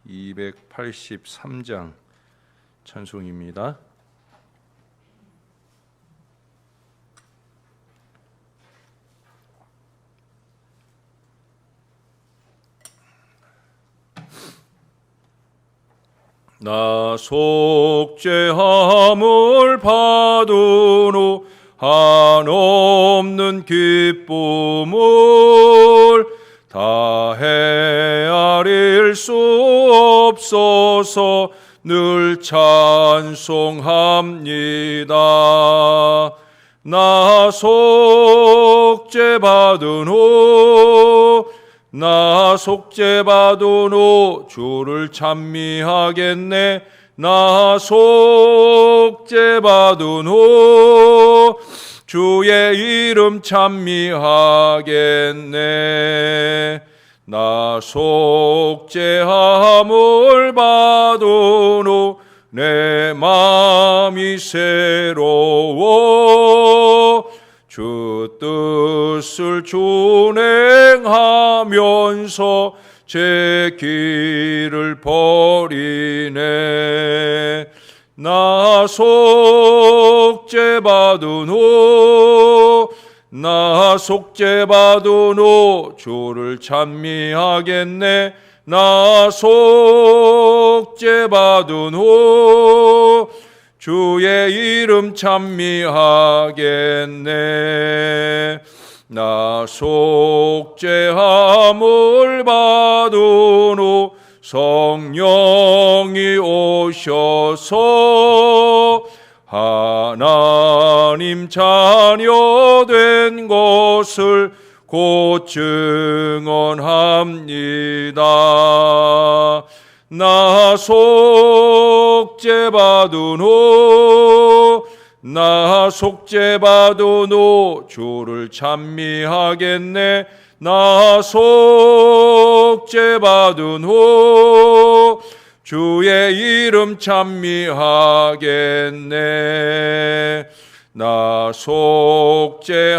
283장 찬송입니다. 나 속죄함을 받으노 한없는 기쁨을 다 헤아릴 수 없어서 늘 찬송합니다. 나 속죄받으노 주를 찬미하겠네. 나 속죄받으노 주의 이름 찬미하겠네. 나 속죄함을 받으노 내 마음이 새로워 주 뜻을 준행하면서 제 길을 버리네. 나 속죄받으노 주를 찬미하겠네. 나 속죄받으노 주의 이름 찬미하겠네. 나 속죄함을 받으노 성령이 오셔서 하나님 자녀 된 것을 곧 증언합니다. 나 속죄받으노 주를 찬미하겠네. 나 속죄받으노 주의 이름 찬미하겠네. 나 속죄함을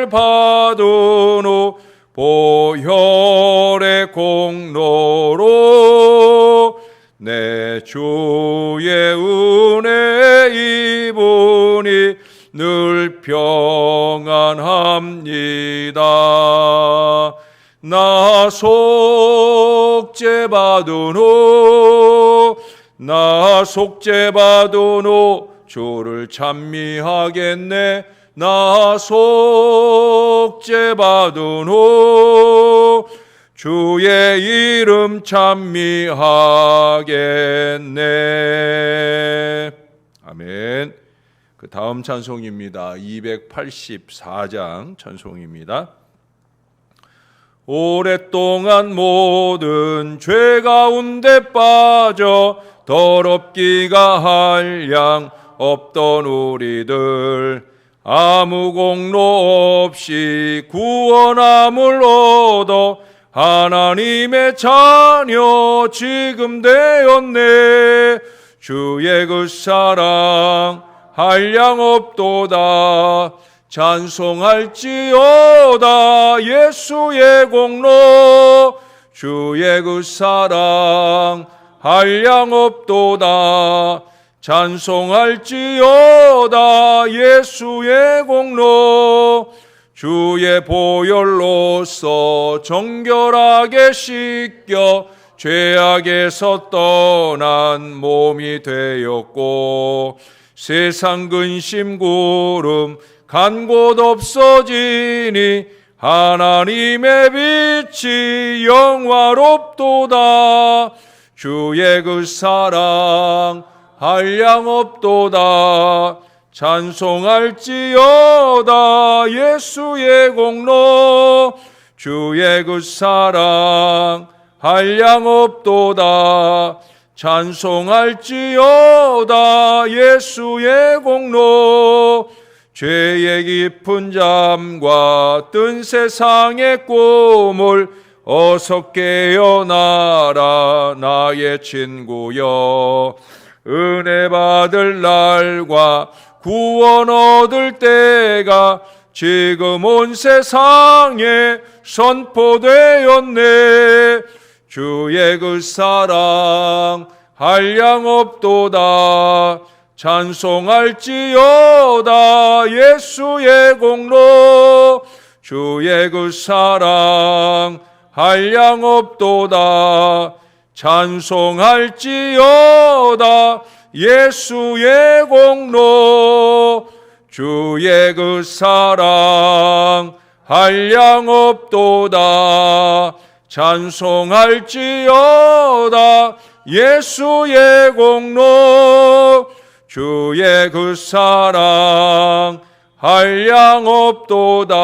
받으노 보혈의 공로로 내 주의 은혜 입으니 늘 평안합니다. 나 속죄받으노 주를 찬미하겠네. 나 속죄받으노 주의 이름 찬미하겠네. 아멘. 그 다음 찬송입니다. 284장 찬송입니다. 오랫동안 모든 죄 가운데 빠져 더럽기가 한량 없던 우리들 아무 공로 없이 구원함을 얻어 하나님의 자녀 지금 되었네. 주의 그 사랑 한량 없도다. 찬송할지어다. 예수의 공로 주의 그 사랑 한량 없도다. 찬송할지어다. 예수의 공로 주의 보혈로서 정결하게 씻겨 죄악에서 떠난 몸이 되었고 세상 근심 구름 간 곳 없어지니 하나님의 빛이 영화롭도다. 주의 그 사랑 한량 없도다. 찬송할지어다. 예수의 공로 주의 그 사랑 한량 없도다. 찬송할지어다. 예수의 공로 죄의 깊은 잠과 뜬 세상의 꿈을 어서 깨어나라 나의 친구여. 은혜 받을 날과 구원 얻을 때가 지금 온 세상에 선포되었네. 주의 그 사랑 한량없도다. 찬송할지어다 예수의 공로. 주의 그 사랑 한량없도다. 찬송할지어다 예수의 공로. 주의 그 사랑 한량없도다. 찬송할지어다 예수의 공로. 주의 그 사랑 한량없도다.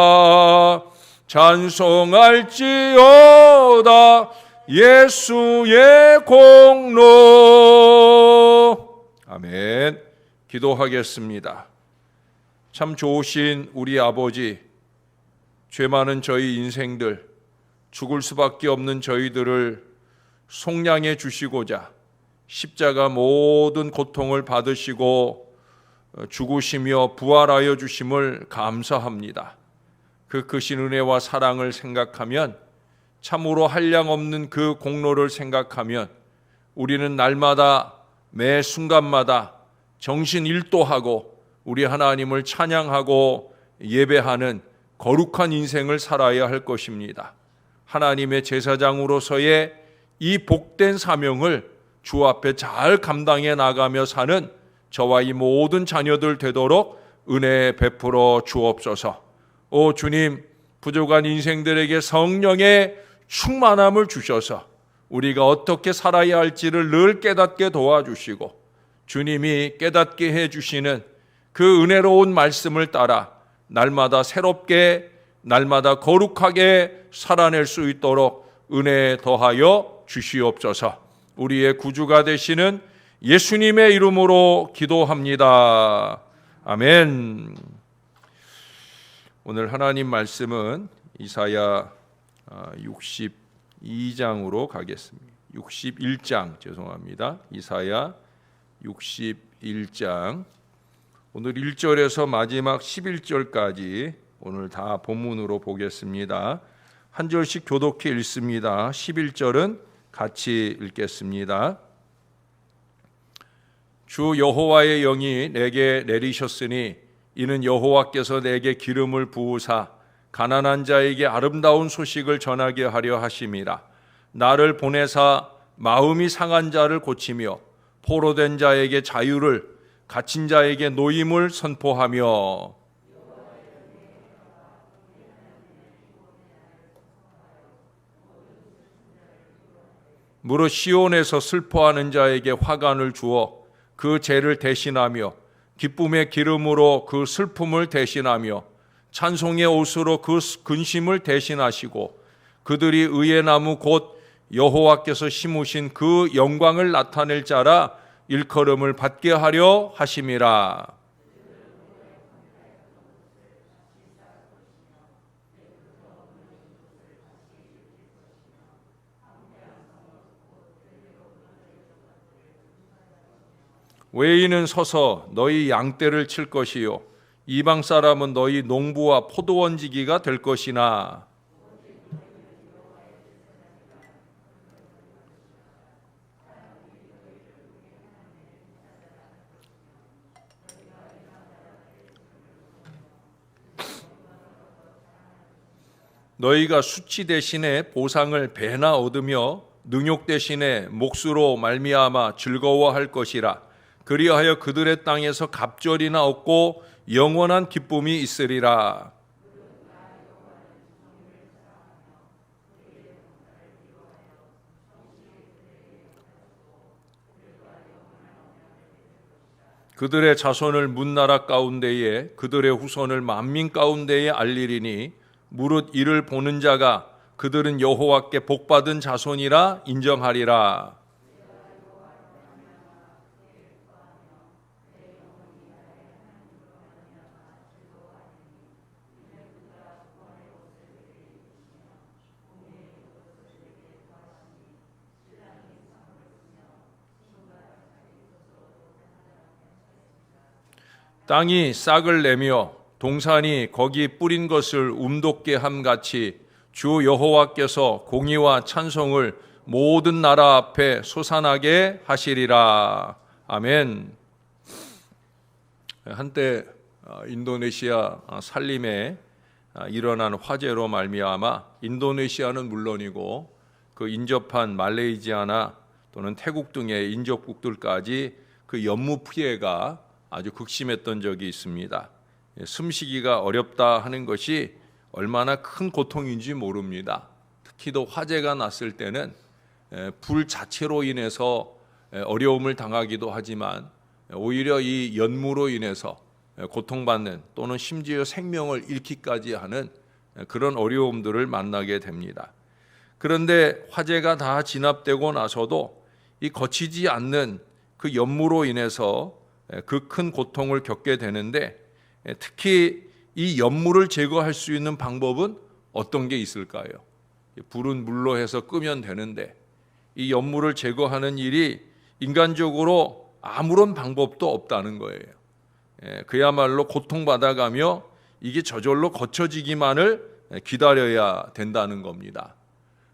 찬송할지어다 예수의 공로. 아멘. 기도하겠습니다. 참 좋으신 우리 아버지, 죄 많은 저희 인생들, 죽을 수밖에 없는 저희들을 속량해 주시고자 십자가 모든 고통을 받으시고 죽으시며 부활하여 주심을 감사합니다. 그 크신 은혜와 사랑을 생각하면, 참으로 한량없는 그 공로를 생각하면 우리는 날마다 매 순간마다 정신일도하고 우리 하나님을 찬양하고 예배하는 거룩한 인생을 살아야 할 것입니다. 하나님의 제사장으로서의 이 복된 사명을 주 앞에 잘 감당해 나가며 사는 저와 이 모든 자녀들 되도록 은혜 베풀어 주옵소서. 오 주님, 부족한 인생들에게 성령의 충만함을 주셔서 우리가 어떻게 살아야 할지를 늘 깨닫게 도와주시고, 주님이 깨닫게 해주시는 그 은혜로운 말씀을 따라 날마다 새롭게, 날마다 거룩하게 살아낼 수 있도록 은혜 더하여 주시옵소서. 우리의 구주가 되시는 예수님의 이름으로 기도합니다. 아멘. 오늘 하나님 말씀은 이사야 62장으로 가겠습니다. 61장 죄송합니다. 이사야 61장 오늘 1절에서 마지막 11절까지 오늘 다 본문으로 보겠습니다. 한 절씩 교독해 읽습니다. 11절은 같이 읽겠습니다. 주 여호와의 영이 내게 내리셨으니 이는 여호와께서 내게 기름을 부으사 가난한 자에게 아름다운 소식을 전하게 하려 하심이라. 나를 보내사 마음이 상한 자를 고치며 포로된 자에게 자유를, 갇힌 자에게 노임을 선포하며 무릇 시온에서 슬퍼하는 자에게 화관을 주어 그 죄를 대신하며 기쁨의 기름으로 그 슬픔을 대신하며 찬송의 옷으로 그 근심을 대신하시고 그들이 의의 나무 곧 여호와께서 심으신 그 영광을 나타낼 자라 일컬음을 받게 하려 하심이라. 외인은 서서 너희 양떼를 칠 것이요 이방 사람은 너희 농부와 포도원지기가 될 것이나 너희가 수치 대신에 보상을 배나 얻으며 능욕 대신에 몫으로 말미암아 즐거워할 것이라. 그리하여 그들의 땅에서 갑절이나 얻고 영원한 기쁨이 있으리라. 그들의 자손을 문나라 가운데에 그들의 후손을 만민 가운데에 알리리니 무릇 이를 보는 자가 그들은 여호와께 복받은 자손이라 인정하리라. 땅이 싹을 내며 동산이 거기 뿌린 것을 움돋게 함같이 주 여호와께서 공의와 찬송을 모든 나라 앞에 솟아나게 하시리라. 아멘. 한때 인도네시아 산림에 일어난 화재로 말미암아 인도네시아는 물론이고 그 인접한 말레이시아나 또는 태국 등의 인접국들까지 그 연무 피해가 아주 극심했던 적이 있습니다. 숨쉬기가 어렵다 하는 것이 얼마나 큰 고통인지 모릅니다. 특히도 화재가 났을 때는 불 자체로 인해서 어려움을 당하기도 하지만 오히려 이 연무로 인해서 고통받는 또는 심지어 생명을 잃기까지 하는 그런 어려움들을 만나게 됩니다. 그런데 화재가 다 진압되고 나서도 이 거치지 않는 그 연무로 인해서 그 큰 고통을 겪게 되는데, 특히 이 연무를 제거할 수 있는 방법은 어떤 게 있을까요? 불은 물로 해서 끄면 되는데 이 연무를 제거하는 일이 인간적으로 아무런 방법도 없다는 거예요. 그야말로 고통받아가며 이게 저절로 거쳐지기만을 기다려야 된다는 겁니다.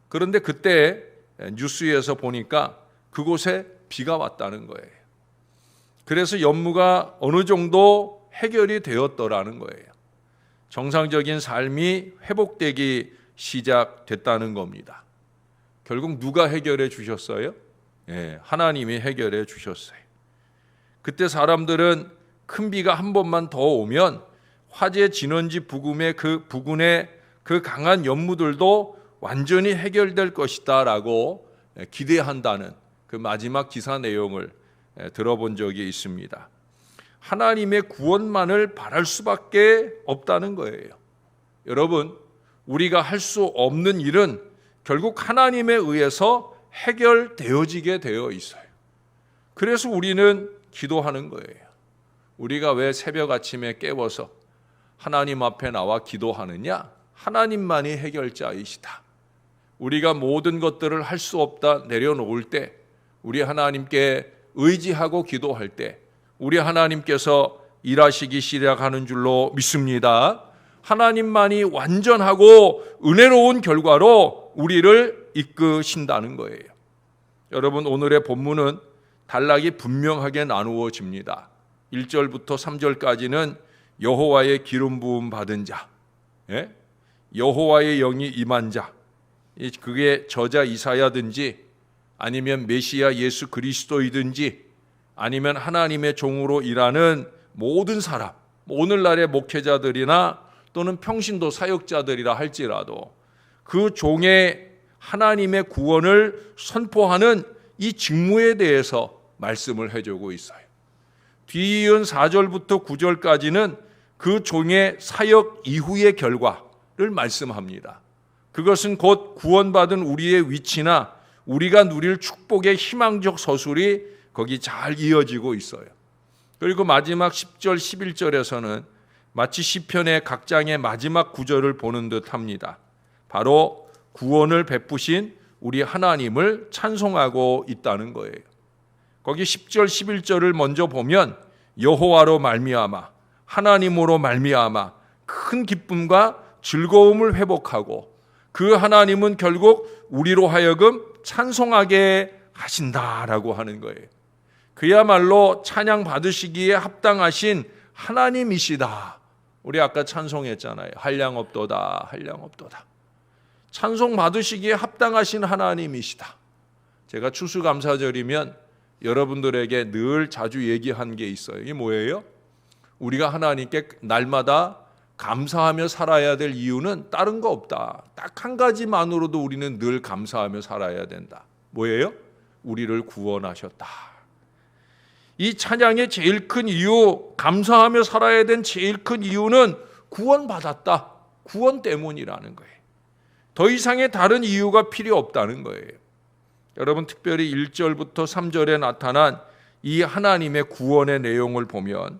그런데 그때 뉴스에서 보니까 그곳에 비가 왔다는 거예요. 그래서 연무가 어느 정도 해결이 되었더라는 거예요. 정상적인 삶이 회복되기 시작됐다는 겁니다. 결국 누가 해결해 주셨어요? 하나님이 해결해 주셨어요. 그때 사람들은 큰 비가 한 번만 더 오면 화재 진원지 부근의 그 강한 연무들도 완전히 해결될 것이다 라고 기대한다는 그 마지막 기사 내용을 들어본 적이 있습니다. 하나님의 구원만을 바랄 수밖에 없다는 거예요. 여러분, 우리가 할 수 없는 일은 결국 하나님에 의해서 해결되어지게 되어 있어요. 그래서 우리는 기도하는 거예요. 우리가 왜 새벽 아침에 깨워서 하나님 앞에 나와 기도하느냐? 하나님만이 해결자이시다. 우리가 모든 것들을 할 수 없다 내려놓을 때, 우리 하나님께 의지하고 기도할 때 우리 하나님께서 일하시기 시작하는 줄로 믿습니다. 하나님만이 완전하고 은혜로운 결과로 우리를 이끄신다는 거예요. 여러분, 오늘의 본문은 단락이 분명하게 나누어집니다. 1절부터 3절까지는 여호와의 기름 부음 받은 자, 여호와의 영이 임한 자, 그게 저자 이사야든지 아니면 메시아 예수 그리스도이든지 아니면 하나님의 종으로 일하는 모든 사람, 오늘날의 목회자들이나 또는 평신도 사역자들이라 할지라도 그 종의 하나님의 구원을 선포하는 이 직무에 대해서 말씀을 해주고 있어요. 뒤이은 4절부터 9절까지는 그 종의 사역 이후의 결과를 말씀합니다. 그것은 곧 구원받은 우리의 위치나 우리가 누릴 축복의 희망적 서술이 거기 잘 이어지고 있어요. 그리고 마지막 10절, 11절에서는 마치 시편의 각 장의 마지막 구절을 보는 듯 합니다. 바로 구원을 베푸신 우리 하나님을 찬송하고 있다는 거예요. 거기 10절, 11절을 먼저 보면 여호와로 말미암아, 하나님으로 말미암아 큰 기쁨과 즐거움을 회복하고 그 하나님은 결국 우리로 하여금 찬송하게 하신다라고 하는 거예요. 그야말로 찬양 받으시기에 합당하신 하나님이시다. 우리 아까 찬송했잖아요. 한량없도다, 한량없도다. 찬송 받으시기에 합당하신 하나님이시다. 제가 추수감사절이면 여러분들에게 늘 자주 얘기한 게 있어요. 이게 뭐예요? 우리가 하나님께 날마다 감사하며 살아야 될 이유는 다른 거 없다. 딱 한 가지만으로도 우리는 늘 감사하며 살아야 된다. 뭐예요? 우리를 구원하셨다. 이 찬양의 제일 큰 이유, 감사하며 살아야 된 제일 큰 이유는 구원받았다. 구원 때문이라는 거예요. 더 이상의 다른 이유가 필요 없다는 거예요. 여러분, 특별히 1절부터 3절에 나타난 이 하나님의 구원의 내용을 보면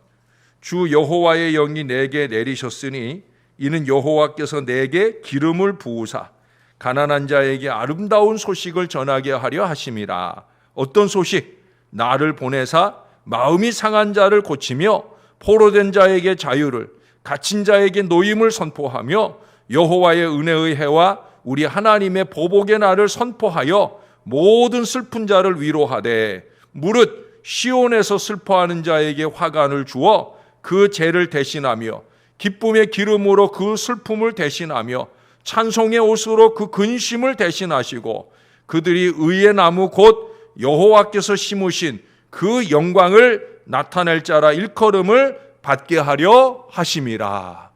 주 여호와의 영이 내게 내리셨으니 이는 여호와께서 내게 기름을 부으사 가난한 자에게 아름다운 소식을 전하게 하려 하심이라. 어떤 소식? 나를 보내사 마음이 상한 자를 고치며 포로된 자에게 자유를, 갇힌 자에게 노임을 선포하며 여호와의 은혜의 해와 우리 하나님의 보복의 날을 선포하여 모든 슬픈 자를 위로하되 무릇 시온에서 슬퍼하는 자에게 화관을 주어 그 죄를 대신하며 기쁨의 기름으로 그 슬픔을 대신하며 찬송의 옷으로 그 근심을 대신하시고 그들이 의의 나무 곧 여호와께서 심으신 그 영광을 나타낼 자라 일컬음을 받게 하려 하심이라.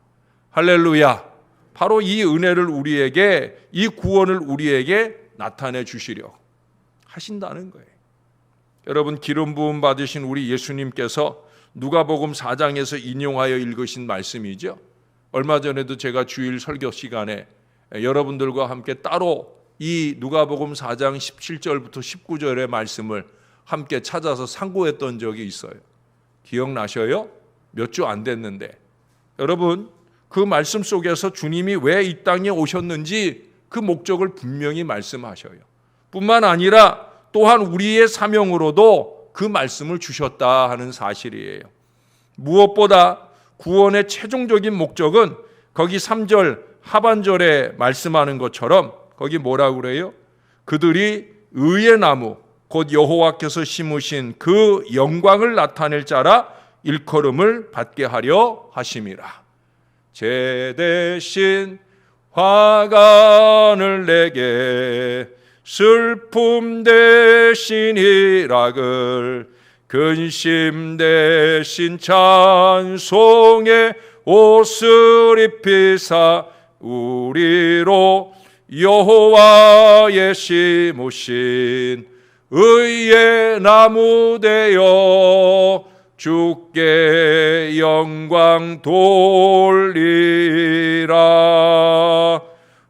할렐루야. 바로 이 은혜를 우리에게, 이 구원을 우리에게 나타내 주시려 하신다는 거예요. 여러분, 기름 부음 받으신 우리 예수님께서 누가복음 4장에서 인용하여 읽으신 말씀이죠. 얼마 전에도 제가 주일 설교 시간에 여러분들과 함께 따로 이 누가복음 4장 17절부터 19절의 말씀을 함께 찾아서 상고했던 적이 있어요. 기억나셔요? 몇 주 안 됐는데. 여러분, 그 말씀 속에서 주님이 왜 이 땅에 오셨는지 그 목적을 분명히 말씀하셔요. 뿐만 아니라 또한 우리의 사명으로도 그 말씀을 주셨다 하는 사실이에요. 무엇보다 구원의 최종적인 목적은 거기 3절 하반절에 말씀하는 것처럼 거기 뭐라고 그래요? 그들이 의의 나무 곧 여호와께서 심으신 그 영광을 나타낼 자라 일컬음을 받게 하려 하심이라. 제 대신 화관을 내게 슬픔 대신 희락을 근심 대신 찬송의 옷을 입히사 우리로 여호와의 심으신 의의 나무 되어 주께 영광 돌리라.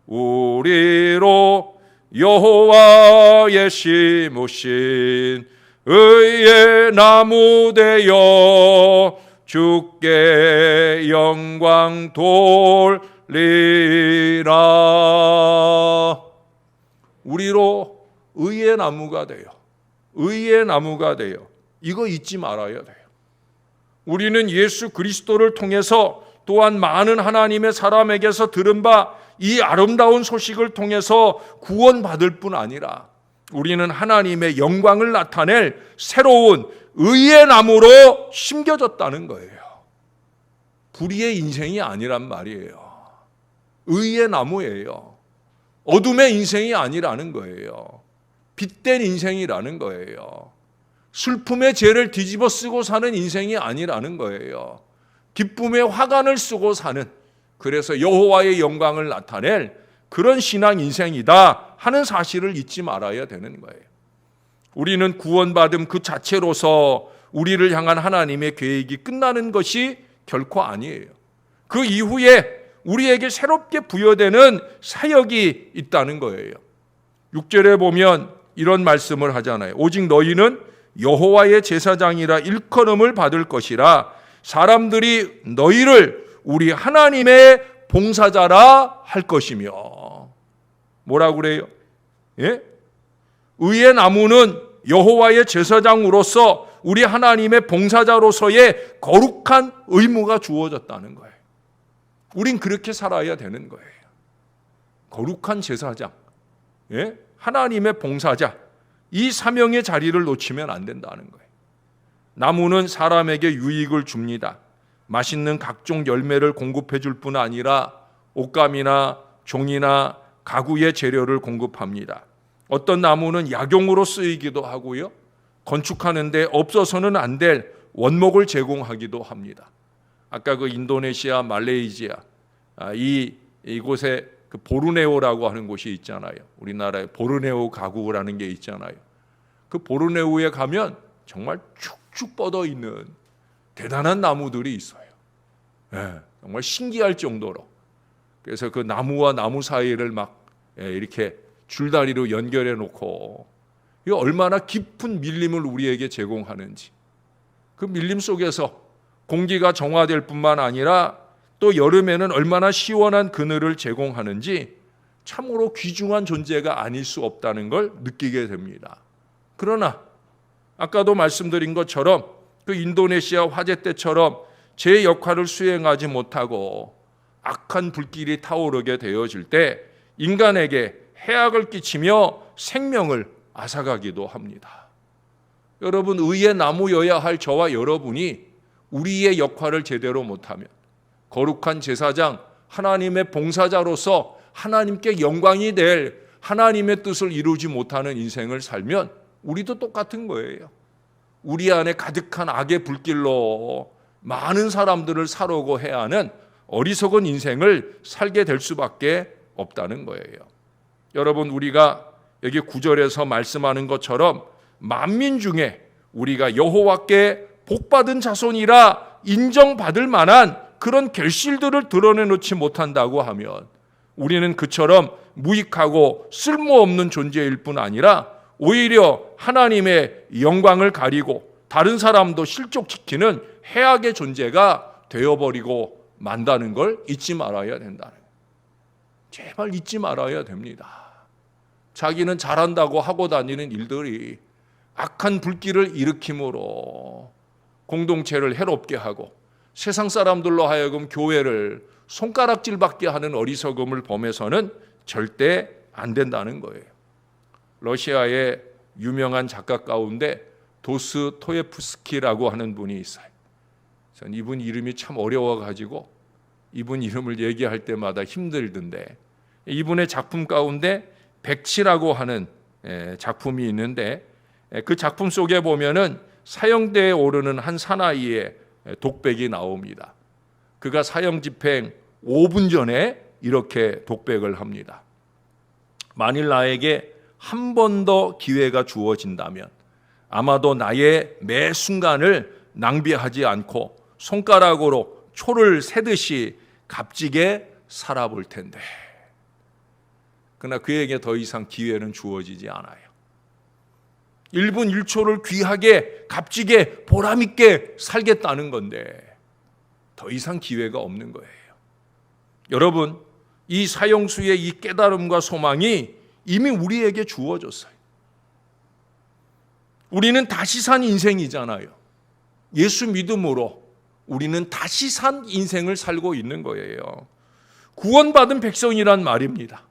우리로 여호와의 심으신 의의 나무 되어 주께 영광 돌리라. 우리로 의의 나무가 되어, 의의 나무가 되어, 이거 잊지 말아야 돼요. 우리는 예수 그리스도를 통해서 또한 많은 하나님의 사람에게서 들은 바 이 아름다운 소식을 통해서 구원받을 뿐 아니라 우리는 하나님의 영광을 나타낼 새로운 의의 나무로 심겨졌다는 거예요. 불의의 인생이 아니란 말이에요. 의의 나무예요. 어둠의 인생이 아니라는 거예요. 빛된 인생이라는 거예요. 슬픔의 죄를 뒤집어 쓰고 사는 인생이 아니라는 거예요. 기쁨의 화관을 쓰고 사는, 그래서 여호와의 영광을 나타낼 그런 신앙 인생이다 하는 사실을 잊지 말아야 되는 거예요. 우리는 구원받음 그 자체로서 우리를 향한 하나님의 계획이 끝나는 것이 결코 아니에요. 그 이후에 우리에게 새롭게 부여되는 사역이 있다는 거예요. 6절에 보면 이런 말씀을 하잖아요. 오직 너희는 여호와의 제사장이라 일컬음을 받을 것이라. 사람들이 너희를 우리 하나님의 봉사자라 할 것이며. 뭐라고 그래요? 예? 의의 나무는 여호와의 제사장으로서 우리 하나님의 봉사자로서의 거룩한 의무가 주어졌다는 거예요. 우린 그렇게 살아야 되는 거예요. 거룩한 제사장, 예? 하나님의 봉사자, 이 사명의 자리를 놓치면 안 된다는 거예요. 나무는 사람에게 유익을 줍니다. 맛있는 각종 열매를 공급해 줄 뿐 아니라 옷감이나 종이나 가구의 재료를 공급합니다. 어떤 나무는 약용으로 쓰이기도 하고요. 건축하는데 없어서는 안 될 원목을 제공하기도 합니다. 아까 그 인도네시아, 말레이시아 이곳에 그 보르네오라고 하는 곳이 있잖아요. 우리나라에 보르네오 가구라는 게 있잖아요. 그 보르네오에 가면 정말 축축 뻗어 있는 대단한 나무들이 있어요. 네, 정말 신기할 정도로. 그래서 그 나무와 나무 사이를 막 이렇게 줄다리로 연결해 놓고 이 얼마나 깊은 밀림을 우리에게 제공하는지. 그 밀림 속에서 공기가 정화될 뿐만 아니라 또 여름에는 얼마나 시원한 그늘을 제공하는지 참으로 귀중한 존재가 아닐 수 없다는 걸 느끼게 됩니다. 그러나 아까도 말씀드린 것처럼 그 인도네시아 화재 때처럼 제 역할을 수행하지 못하고 악한 불길이 타오르게 되어질 때 인간에게 해악을 끼치며 생명을 앗아가기도 합니다. 여러분, 의의 나무여야 할 저와 여러분이 우리의 역할을 제대로 못하면 거룩한 제사장, 하나님의 봉사자로서 하나님께 영광이 될 하나님의 뜻을 이루지 못하는 인생을 살면 우리도 똑같은 거예요. 우리 안에 가득한 악의 불길로 많은 사람들을 사르고 해야 하는 어리석은 인생을 살게 될 수밖에 없다는 거예요. 여러분, 우리가 여기 9절에서 말씀하는 것처럼 만민 중에 우리가 여호와께 복받은 자손이라 인정받을 만한 그런 결실들을 드러내놓지 못한다고 하면 우리는 그처럼 무익하고 쓸모없는 존재일 뿐 아니라 오히려 하나님의 영광을 가리고 다른 사람도 실족시키는 해악의 존재가 되어버리고 만다는 걸 잊지 말아야 된다는 거예요. 제발 잊지 말아야 됩니다. 자기는 잘한다고 하고 다니는 일들이 악한 불길을 일으킴으로 공동체를 해롭게 하고 세상 사람들로 하여금 교회를 손가락질받게 하는 어리석음을 범해서는 절대 안 된다는 거예요. 러시아의 유명한 작가 가운데 도스토예프스키라고 하는 분이 있어요. 전 이분 이름이 참 어려워가지고 이분 이름을 얘기할 때마다 힘들던데, 이분의 작품 가운데 백치라고 하는 작품이 있는데 그 작품 속에 보면은 사형대에 오르는 한 사나이의 독백이 나옵니다. 그가 사형 집행 5분 전에 이렇게 독백을 합니다. 만일 나에게 한 번 더 기회가 주어진다면 아마도 나의 매 순간을 낭비하지 않고 손가락으로 초를 세듯이 값지게 살아볼 텐데, 그러나 그에게 더 이상 기회는 주어지지 않아요. 1분 1초를 귀하게 값지게 보람있게 살겠다는 건데 더 이상 기회가 없는 거예요. 여러분, 이 사형수의 이 깨달음과 소망이 이미 우리에게 주어졌어요. 우리는 다시 산 인생이잖아요. 예수 믿음으로 우리는 다시 산 인생을 살고 있는 거예요. 구원받은 백성이란 말입니다.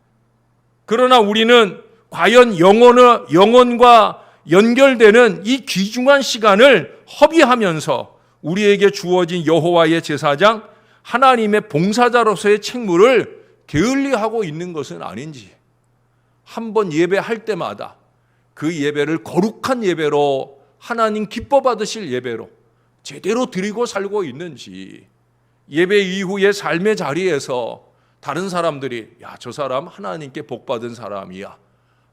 그러나 우리는 과연 영혼과 연결되는 이 귀중한 시간을 허비하면서 우리에게 주어진 여호와의 제사장, 하나님의 봉사자로서의 책무를 게을리하고 있는 것은 아닌지, 한번 예배할 때마다 그 예배를 거룩한 예배로, 하나님 기뻐 받으실 예배로 제대로 드리고 살고 있는지, 예배 이후의 삶의 자리에서 다른 사람들이 야, 저 사람 하나님께 복받은 사람이야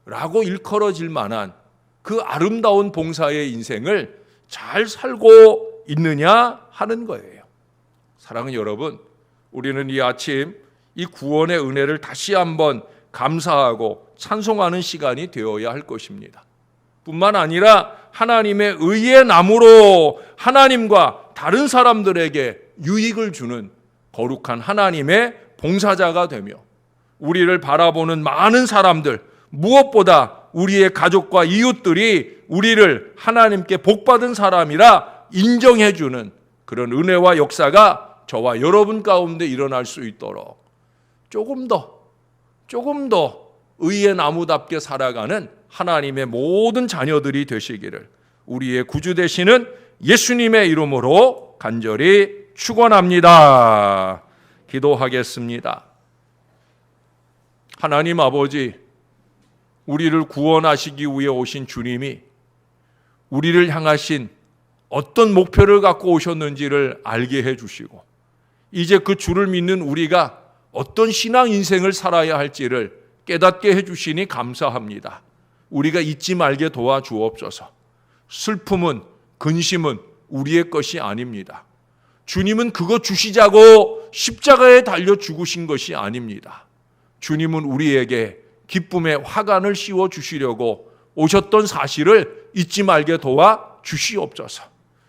라고 일컬어질 만한 그 아름다운 봉사의 인생을 잘 살고 있느냐 하는 거예요. 사랑하는 여러분, 우리는 이 아침 이 구원의 은혜를 다시 한번 감사하고 찬송하는 시간이 되어야 할 것입니다. 뿐만 아니라 하나님의 의의 나무로 하나님과 다른 사람들에게 유익을 주는 거룩한 하나님의 봉사자가 되며 우리를 바라보는 많은 사람들, 무엇보다 우리의 가족과 이웃들이 우리를 하나님께 복받은 사람이라 인정해주는 그런 은혜와 역사가 저와 여러분 가운데 일어날 수 있도록 조금 더 의의 나무답게 살아가는 하나님의 모든 자녀들이 되시기를 우리의 구주 되시는 예수님의 이름으로 간절히 축원합니다. 기도하겠습니다. 하나님 아버지, 우리를 구원하시기 위해 오신 주님이 우리를 향하신 어떤 목표를 갖고 오셨는지를 알게 해주시고 이제 그 주를 믿는 우리가 어떤 신앙 인생을 살아야 할지를 깨닫게 해주시니 감사합니다. 우리가 잊지 말게 도와주옵소서. 슬픔은, 근심은 우리의 것이 아닙니다. 주님은 그거 주시자고 십자가에 달려 죽으신 것이 아닙니다. 주님은 우리에게 기쁨의 화관을 씌워 주시려고 오셨던 사실을 잊지 말게 도와 주시옵소서.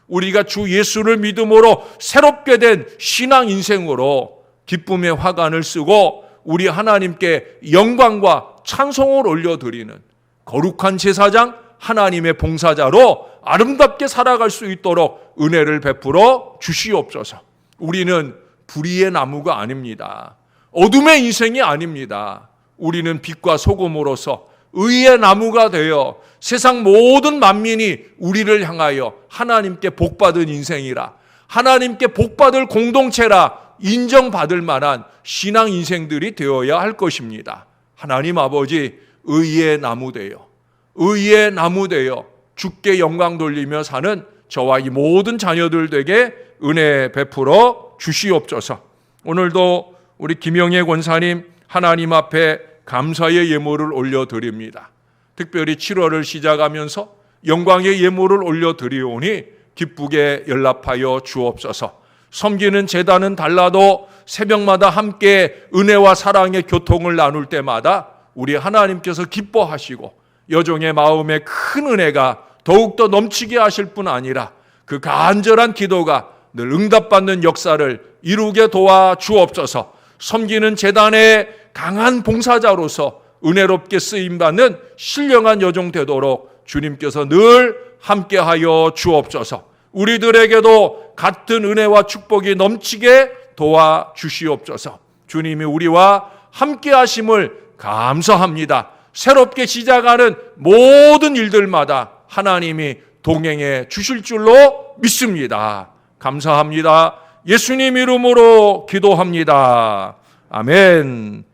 우리가 주 예수를 믿음으로 새롭게 된 신앙 인생으로 기쁨의 화관을 쓰고 우리 하나님께 영광과 찬송을 올려드리는 거룩한 제사장, 하나님의 봉사자로 아름답게 살아갈 수 있도록 은혜를 베풀어 주시옵소서. 우리는 불의의 나무가 아닙니다. 어둠의 인생이 아닙니다. 우리는 빛과 소금으로서 의의 나무가 되어 세상 모든 만민이 우리를 향하여 하나님께 복받은 인생이라, 하나님께 복받을 공동체라 인정받을 만한 신앙 인생들이 되어야 할 것입니다. 하나님 아버지, 의의 나무 되어, 의의 나무 되어 주께 영광 돌리며 사는 저와 이 모든 자녀들 되게 은혜 베풀어 주시옵소서. 오늘도 우리 김영애 권사님 하나님 앞에 감사의 예물을 올려드립니다. 특별히 7월을 시작하면서 영광의 예물을 올려드리오니 기쁘게 연락하여 주옵소서. 섬기는 제단은 달라도 새벽마다 함께 은혜와 사랑의 교통을 나눌 때마다 우리 하나님께서 기뻐하시고 여종의 마음에 큰 은혜가 더욱더 넘치게 하실 뿐 아니라 그 간절한 기도가 늘 응답받는 역사를 이루게 도와 주옵소서. 섬기는 제단의 강한 봉사자로서 은혜롭게 쓰임받는 신령한 여종 되도록 주님께서 늘 함께하여 주옵소서. 우리들에게도 같은 은혜와 축복이 넘치게 도와 주시옵소서. 주님이 우리와 함께하심을 감사합니다. 새롭게 시작하는 모든 일들마다 하나님이 동행해 주실 줄로 믿습니다. 감사합니다. 예수님 이름으로 기도합니다. 아멘.